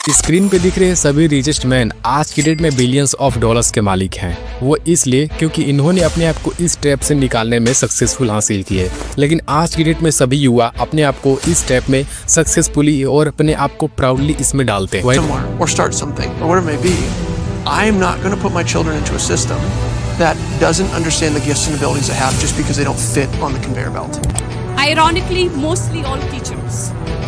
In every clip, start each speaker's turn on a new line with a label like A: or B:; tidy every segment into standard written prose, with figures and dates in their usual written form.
A: Screen पे दिख रहे सभी रिचेस्ट मैन आज की डेट में बिलियंस ऑफ डॉलर्स के मालिक हैं। वो इसलिए क्योंकि इन्होंने अपने आप को इस ट्रैप से निकालने में सक्सेसफुल हासिल की है। लेकिन आज की डेट में सभी युवा अपने आप को इस ट्रैप में सक्सेसफुली और अपने आप को प्राउडली इसमें डालते हैं।
B: Ironically, mostly all teachers,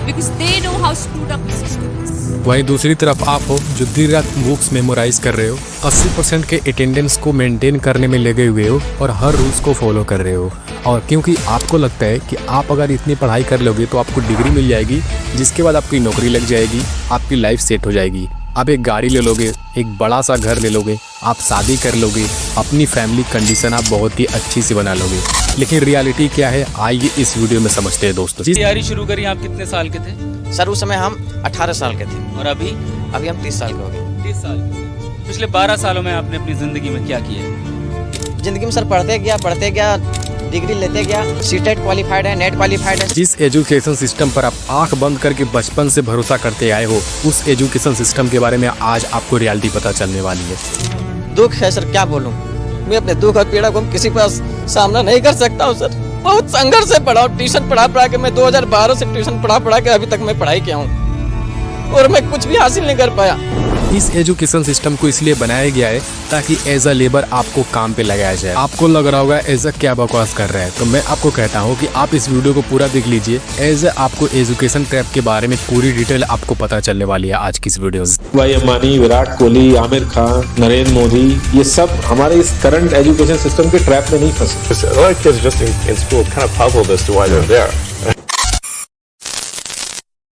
B: because they know how screwed up the system is.
A: वहीं दूसरी तरफ आप हो जो दिन रात बुक्स मेमोराइज कर रहे हो, 80% के अटेंडेंस को मेंटेन करने में लगे हुए हो और हर रूल्स को फॉलो कर रहे हो। और क्योंकि आपको लगता है कि आप अगर इतनी पढ़ाई कर लोगे तो आपको डिग्री मिल जाएगी, जिसके बाद आपकी नौकरी लग जाएगी, आपकी लाइफ सेट हो जाएगी। आप एक गाड़ी ले लोगे, एक बड़ा सा घर ले लोगे, आप शादी कर लोगे, अपनी फैमिली कंडीशन आप बहुत ही अच्छी से बना लोगे। लेकिन रियलिटी क्या है, आइए इस वीडियो में समझते हैं दोस्तों।
C: तैयारी शुरू करी आप कितने साल के थे?
D: सर उस समय हम 18 साल के थे।
C: और अभी
D: हम 30 साल के हो गए।
C: 30 साल। पिछले 12 सालों में आपने अपनी जिंदगी में क्या किया?
D: जिंदगी में सर पढ़ते गया, डिग्री लेते गया, सीटेट क्वालिफाइड है, नेट क्वालिफाइड है।
A: जिस एजुकेशन सिस्टम पर आप आंख बंद करके बचपन से भरोसा करते आए हो, उस एजुकेशन सिस्टम के बारे में आज आपको रियलिटी पता चलने वाली है।
D: दुख है सर, क्या बोलूं, मैं अपने दुख और पीड़ा को किसी पास सामना नहीं कर सकता हूं सर। बहुत संघर्ष से पढ़ा, ट्यूशन पढ़ा के मैं 2012 से ट्यूशन पढ़ा के अभी तक मैं पढ़ाई किया हूं और मैं कुछ भी हासिल नहीं कर पाया।
A: इस एजुकेशन सिस्टम को इसलिए बनाया गया है ताकि एज अ लेबर आपको काम पे लगाया जाए। आपको लग रहा होगा एज अ क्या बकवास कर रहा है, तो मैं आपको कहता हूँ कि आप इस वीडियो को पूरा देख लीजिए। एज अ आपको एजुकेशन ट्रैप के बारे में पूरी डिटेल आपको पता चलने वाली है आज की इस वीडियो में।
E: भाई अंबानी, विराट कोहली, आमिर खान, नरेंद्र मोदी, ये सब हमारे इस करंट एजुकेशन सिस्टम के ट्रैप में नहीं फंसे।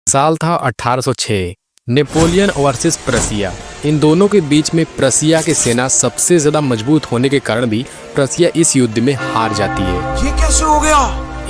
A: साल था 1806। नेपोलियन वर्सेस प्रसिया, इन दोनों के बीच में प्रसिया की सेना सबसे ज्यादा मजबूत होने के कारण भी प्रसिया इस युद्ध में हार जाती है।
F: ये कैसे हो गया?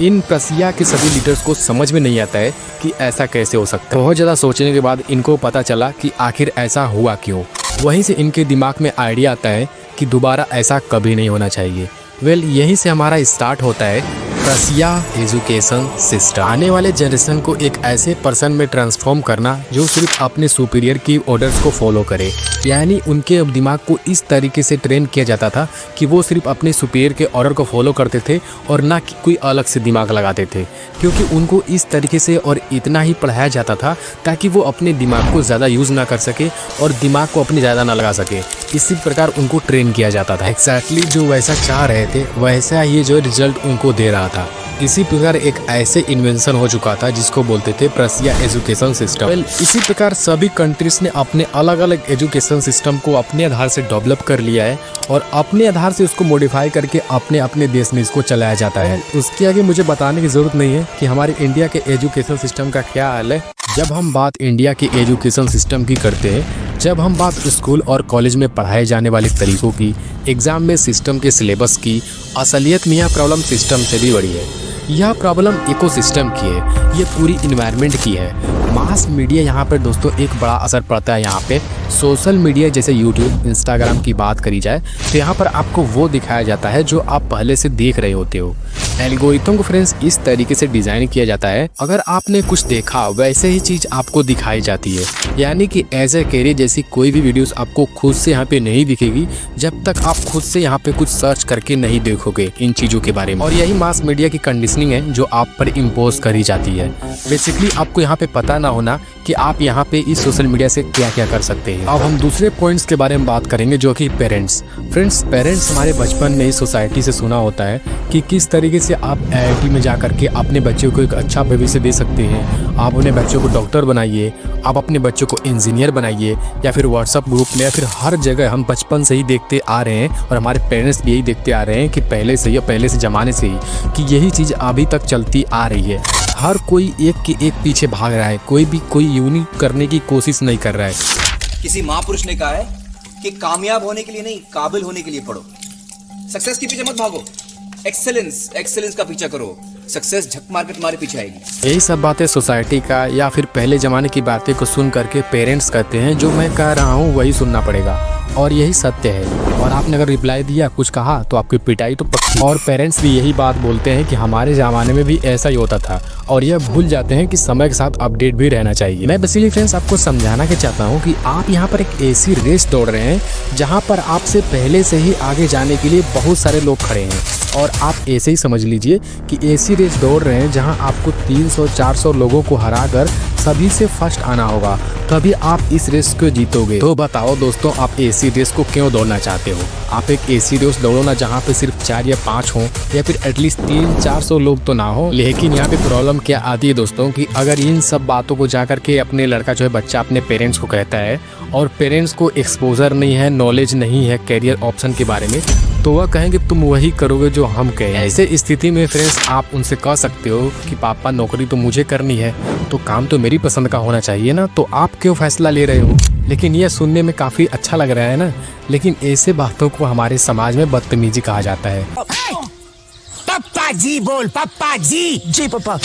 A: इन प्रसिया के सभी लीडर्स को समझ में नहीं आता है कि ऐसा कैसे हो सकता है। बहुत ज्यादा सोचने के बाद इनको पता चला कि आखिर ऐसा हुआ क्यों। वहीं से इनके दिमाग में आइडिया आता है कि दोबारा ऐसा कभी नहीं होना चाहिए। यहीं से हमारा स्टार्ट होता है प्रसिया एजुकेशन सिस्टम। आने वाले जनरेशन को एक ऐसे पर्सन में ट्रांसफॉर्म करना जो सिर्फ अपने सुपीरियर की ऑर्डर्स को फॉलो करे। यानी उनके दिमाग को इस तरीके से ट्रेन किया जाता था कि वो सिर्फ अपने सुपीरियर के ऑर्डर को फॉलो करते थे और ना कि कोई अलग से दिमाग लगाते थे, क्योंकि उनको इस तरीके से और इतना ही पढ़ाया जाता था ताकि वो अपने दिमाग को ज़्यादा यूज़ ना कर सके और दिमाग को अपने ज़्यादा ना लगा सके। इसी प्रकार उनको ट्रेन किया जाता था। एक्जैक्टली जो वैसा चाह रहे थे वैसा ये जो रिजल्ट उनको दे रहा था। इसी प्रकार एक ऐसे इन्वेंशन हो चुका था जिसको बोलते थे प्रसिया एजुकेशन सिस्टम। इसी प्रकार सभी कंट्रीज ने अपने अलग अलग एजुकेशन सिस्टम को अपने आधार से डेवलप कर लिया है और अपने आधार से उसको मॉडिफाई करके अपने अपने देश में इसको चलाया जाता है। उसके आगे मुझे बताने की जरूरत नहीं है कि हमारे इंडिया के एजुकेशन सिस्टम का क्या हाल है। जब हम बात इंडिया के एजुकेशन सिस्टम की करते हैं, जब हम बात स्कूल और कॉलेज में पढ़ाए जाने वाले तरीकों की, एग्जाम में सिस्टम के सिलेबस की, असलियत में यह प्रॉब्लम सिस्टम से भी बड़ी है। यह प्रॉब्लम इकोसिस्टम की है, ये पूरी इन्वायरमेंट की है। मास मीडिया यहाँ पर दोस्तों एक बड़ा असर पड़ता है। यहाँ पे सोशल मीडिया जैसे यूट्यूब, इंस्टाग्राम की बात करी जाए तो यहाँ पर आपको वो दिखाया जाता है जो आप पहले से देख रहे होते हो। एल्गोरिथम को फ्रेंड्स इस तरीके से डिज़ाइन किया जाता है, अगर आपने कुछ देखा वैसे ही चीज़ आपको दिखाई जाती है। यानी कि एज ए कैरियर जैसी कोई भी वीडियोस आपको खुद से यहाँ पे नहीं दिखेगी जब तक आप खुद से यहाँ पे कुछ सर्च करके नहीं देखोगे इन चीज़ों के बारे में। और यही मास मीडिया की कंडीशनिंग है जो आप पर इम्पोज करी जाती है। बेसिकली आपको यहाँ पे पता ना होना कि आप यहाँ पे इस सोशल मीडिया से क्या क्या कर सकते हैं। अब हम दूसरे पॉइंट्स के बारे में बात करेंगे जो कि पेरेंट्स। फ्रेंड्स, पेरेंट्स हमारे बचपन में इस सोसाइटी से सुना होता है कि किस तरीके से आप IIT में जा करके अपने बच्चों को एक अच्छा भविष्य दे सकते हैं। आप अपने बच्चों को डॉक्टर बनाइए, आप अपने बच्चों को इंजीनियर बनाइए, या फिर व्हाट्सअप ग्रुप में या फिर हर जगह हम बचपन से ही देखते आ रहे हैं और हमारे पेरेंट्स भी यही देखते आ रहे हैं कि पहले से ज़माने से ही कि यही चीज़ अभी तक चलती आ रही है। हर कोई एक के एक पीछे भाग रहा है, कोई यूनिक करने की कोशिश नहीं कर रहा है।
G: किसी महापुरुष ने कहा है कि कामयाब होने के लिए नहीं, काबिल होने के लिए पढ़ो। सक्सेस के पीछे मत भागो, एक्सेलेंस का पीछा करो। सक्सेस झक मार के तुम्हारे पीछे आएगी।
A: यही सब बातें सोसाइटी का या फिर पहले ज़माने की बातें को सुन करके पेरेंट्स कहते हैं जो मैं कह रहा हूँ वही सुनना पड़ेगा। और यही सत्य है। और आपने अगर रिप्लाई दिया, कुछ कहा, तो आपकी पिटाई तो पक्की। और पेरेंट्स भी यही बात बोलते हैं कि हमारे ज़माने में भी ऐसा ही होता था, और यह भूल जाते हैं कि समय के साथ अपडेट भी रहना चाहिए। मैं बेसिकली फ्रेंड्स आपको समझाना के चाहता हूँ कि आप यहाँ पर एक ऐसी रेस दौड़ रहे हैं जहाँ पर आपसे पहले से ही आगे जाने के लिए बहुत सारे लोग खड़े हैं, और आप ऐसे ही समझ लीजिए कि ऐसी रेस दौड़ रहे हैं जहां आपको 300-400 लोगों को हराकर सभी से फर्स्ट आना होगा, तभी आप इस रेस को जीतोगे। तो बताओ दोस्तों, आप ऐसी रेस को क्यों दौड़ना चाहते हो? आप एक ऐसी रेस दौड़ो ना जहां पे सिर्फ 4 या 5 हो, या फिर एटलीस्ट 300-400 लोग तो ना हो। लेकिन यहाँ पे प्रॉब्लम क्या आती है दोस्तों, कि अगर इन सब बातों को जाकर के अपने लड़का जो है बच्चा अपने पेरेंट्स को कहता है, और पेरेंट्स को एक्सपोजर नहीं है, नॉलेज नहीं है कैरियर ऑप्शन के बारे में, तो वह कहेंगे तुम वही करोगे जो हम कहें। ऐसे स्थिति में फ्रेंड्स आप उनसे कह सकते हो कि पापा नौकरी तो मुझे करनी है, तो काम तो मेरी पसंद का होना चाहिए ना, तो आप क्यों फैसला ले रहे हो? लेकिन यह सुनने में काफ़ी अच्छा लग रहा है ना, लेकिन ऐसे बातों को हमारे समाज में बदतमीजी कहा जाता है।
F: पप्पा जी बोल, पप्पा जी। जी पापा।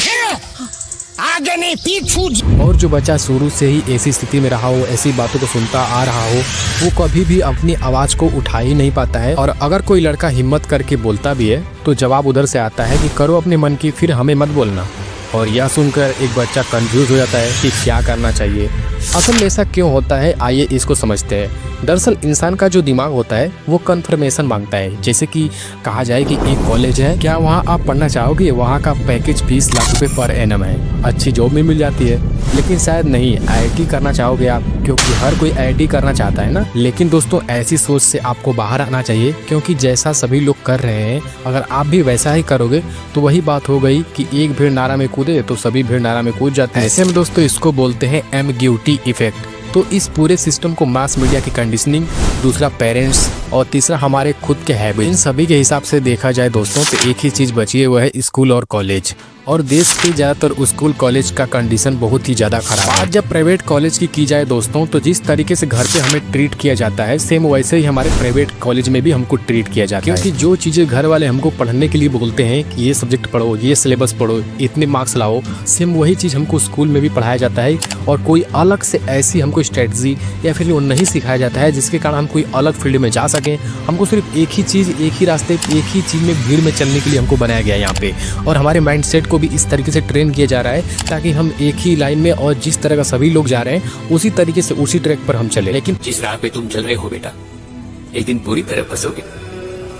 F: आगे नहीं पीछू।
A: और जो बच्चा शुरू से ही ऐसी स्थिति में रहा हो, ऐसी बातों को सुनता आ रहा हो, वो कभी भी अपनी आवाज़ को उठा ही नहीं पाता है। और अगर कोई लड़का हिम्मत करके बोलता भी है तो जवाब उधर से आता है कि करो अपने मन की, फिर हमें मत बोलना। और यह सुनकर एक बच्चा कंफ्यूज हो जाता है कि क्या करना चाहिए। असल में ऐसा क्यों होता है, आइए इसको समझते हैं। दरअसल इंसान का जो दिमाग होता है वो कंफर्मेशन मांगता है। जैसे कि कहा जाए कि एक कॉलेज है, क्या वहाँ आप पढ़ना चाहोगे? वहाँ का पैकेज 20 लाख रुपए पर एनम है, अच्छी जॉब में मिल जाती है। लेकिन शायद नहीं, IIT करना चाहोगे आप, क्योंकि हर कोई IIT करना चाहता है ना। लेकिन दोस्तों ऐसी सोच से आपको बाहर आना चाहिए, क्योंकि जैसा सभी लोग कर रहे हैं, अगर आप भी वैसा ही करोगे तो वही बात हो गई कि एक भीड़ नारा में कूदे तो सभी भीड़ नारा में कूद जाते हैं। ऐसे में दोस्तों इसको बोलते हैं एम्बिग्यूटी इफेक्ट। तो इस पूरे सिस्टम को मास मीडिया की कंडीशनिंग, दूसरा पेरेंट्स, और तीसरा हमारे खुद के हैबिट, इन सभी के हिसाब से देखा जाए दोस्तों तो एक ही चीज़ बची है, वो है स्कूल और कॉलेज। और देश के ज़्यादातर स्कूल कॉलेज का कंडीशन बहुत ही ज़्यादा खराब है। आज जब प्राइवेट कॉलेज की जाए दोस्तों, तो जिस तरीके से घर पे हमें ट्रीट किया जाता है, सेम वैसे ही हमारे प्राइवेट कॉलेज में भी हमको ट्रीट किया जाता है। क्योंकि जो चीज़ें घर वाले हमको पढ़ने के लिए बोलते हैं कि ये सब्जेक्ट पढ़ो, ये सिलेबस पढ़ो, इतने मार्क्स लाओ, सेम वही चीज़ हमको स्कूल में भी पढ़ाया जाता है। और कोई अलग से ऐसी हमको स्ट्रेटजी या फिर वो नहीं सिखाया जाता है जिसके कारण हम कोई अलग फील्ड में जा सकें। हमको सिर्फ एक ही चीज़, एक ही रास्ते, एक ही चीज़ में भीड़ में चलने के लिए हमको बनाया गया है यहाँ पे। और हमारे माइंडसेट को भी इस तरीके से ट्रेन किया जा रहा है ताकि हम एक ही लाइन में, और जिस तरह का सभी लोग जा रहे हैं उसी तरीके से उसी ट्रैक पर हम चले। लेकिन
H: जिस राह पे तुम चल रहे हो बेटा, एक दिन पूरी तरह फंसोगे,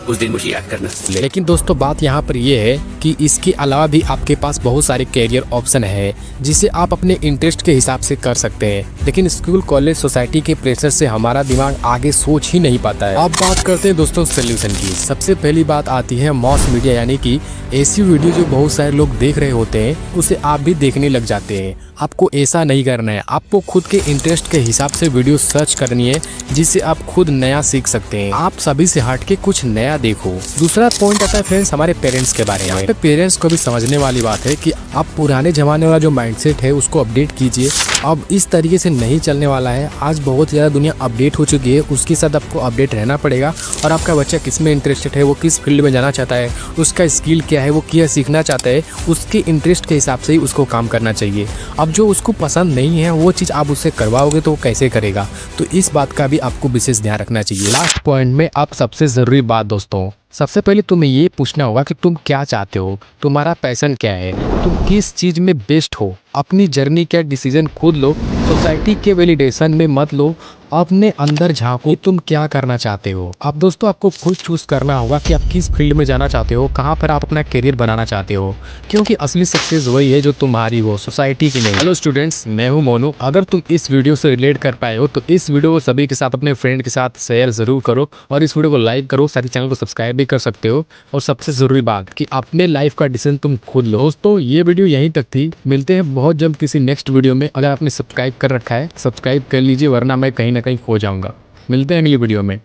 H: उस दिन मुझे याद करना।
A: लेकिन दोस्तों बात यहाँ पर यह है कि इसके अलावा भी आपके पास बहुत सारे कैरियर ऑप्शन है जिसे आप अपने इंटरेस्ट के हिसाब से कर सकते हैं। लेकिन स्कूल, कॉलेज, सोसाइटी के प्रेशर से हमारा दिमाग आगे सोच ही नहीं पाता है। अब बात करते हैं दोस्तों सोल्यूशन की। सबसे पहली बात आती है मॉस मीडिया, यानी कि ऐसी वीडियो जो बहुत सारे लोग देख रहे होते हैं उसे आप भी देखने लग जाते हैं। आपको ऐसा नहीं करना है, आपको खुद के इंटरेस्ट के हिसाब से वीडियो सर्च करनी है जिससे आप खुद नया सीख सकते हैं। आप सभी से हट के कुछ नया देखो। दूसरा पॉइंट आता है फ्रेंड्स हमारे पेरेंट्स के बारे में। पेरेंट्स को भी समझने वाली बात है कि आप पुराने जमाने वाला जो माइंडसेट है उसको अपडेट कीजिए। अब इस तरीके से नहीं चलने वाला है। आज बहुत ज़्यादा दुनिया अपडेट हो चुकी है, उसके साथ आपको अपडेट रहना पड़ेगा। और आपका बच्चा किस में इंटरेस्टेड है, वो किस फील्ड में जाना चाहता है, उसका स्किल क्या है, वो क्या सीखना चाहता है, उसके इंटरेस्ट के हिसाब से ही उसको काम करना चाहिए। अब जो उसको पसंद नहीं है वो चीज़ आप उससे करवाओगे तो वो कैसे करेगा, तो इस बात का भी आपको विशेष ध्यान रखना चाहिए। लास्ट पॉइंट में आप सबसे ज़रूरी बात दोस्तों, सबसे पहले तुम्हें ये पूछना होगा कि तुम क्या चाहते हो, तुम्हारा पैशन क्या है, तुम किस चीज़ में बेस्ट हो। अपनी जर्नी का डिसीजन खुद लो, सोसाइटी के वैलिडेशन में मत लो। अपने अंदर झांको, तुम क्या करना चाहते हो। अब दोस्तों आपको खुद चूज़ करना होगा कि आप किस फील्ड में जाना चाहते हो, कहाँ पर आप अपना करियर बनाना चाहते हो, क्योंकि असली सक्सेस वही है जो तुम्हारी हो, सोसाइटी की नहीं। हेलो स्टूडेंट्स, मैं हूँ मोनू। अगर तुम इस वीडियो से रिलेट कर पाए हो तो इस वीडियो को सभी के साथ, अपने फ्रेंड के साथ शेयर ज़रूर करो, और इस वीडियो को लाइक करो, साथ ही चैनल को सब्सक्राइब भी कर सकते हो। और सबसे ज़रूरी बात कि अपने लाइफ का डिसीजन तुम खुद लो। दोस्तों ये वीडियो यहीं तक थी, मिलते हैं बहुत जल्द किसी नेक्स्ट वीडियो में। अगर आपने सब्सक्राइब कर रखा है सब्सक्राइब कर लीजिए, वरना मैं कहीं ना कहीं खो जाऊँगा। मिलते हैं अगली वीडियो में।